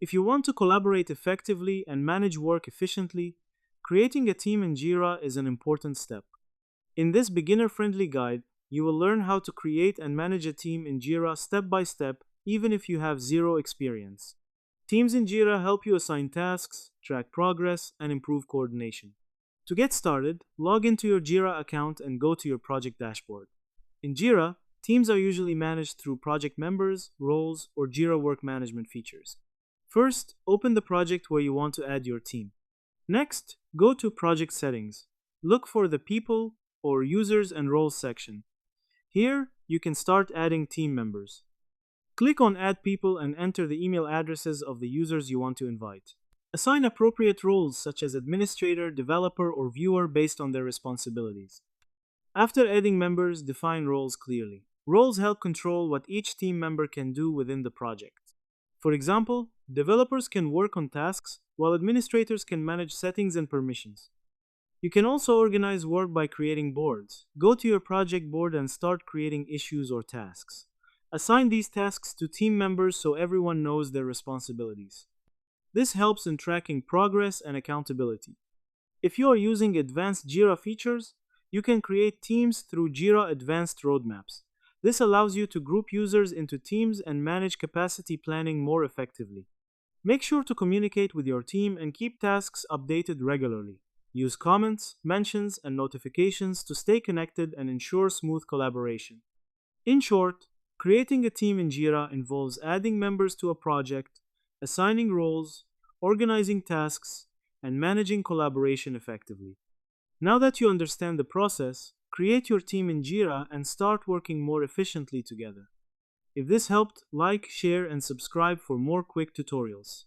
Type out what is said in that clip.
If you want to collaborate effectively and manage work efficiently, creating a team in Jira is an important step. In this beginner-friendly guide, you will learn how to create and manage a team in Jira step by step, even if you have zero experience. Teams in Jira help you assign tasks, track progress, and improve coordination. To get started, log into your Jira account and go to your project dashboard. In Jira, teams are usually managed through project members, roles, or Jira work management features. First, open the project where you want to add your team. Next, go to Project Settings. Look for the People or Users and Roles section. Here, you can start adding team members. Click on Add People and enter the email addresses of the users you want to invite. Assign appropriate roles such as administrator, developer, or viewer based on their responsibilities. After adding members, define roles clearly. Roles help control what each team member can do within the project. For example, developers can work on tasks, while administrators can manage settings and permissions. You can also organize work by creating boards. Go to your project board and start creating issues or tasks. Assign these tasks to team members so everyone knows their responsibilities. This helps in tracking progress and accountability. If you are using advanced Jira features, you can create teams through Jira Advanced Roadmaps. This allows you to group users into teams and manage capacity planning more effectively. Make sure to communicate with your team and keep tasks updated regularly. Use comments, mentions, and notifications to stay connected and ensure smooth collaboration. In short, creating a team in Jira involves adding members to a project, assigning roles, organizing tasks, and managing collaboration effectively. Now that you understand the process, create your team in Jira and start working more efficiently together. If this helped, like, share, and subscribe for more quick tutorials.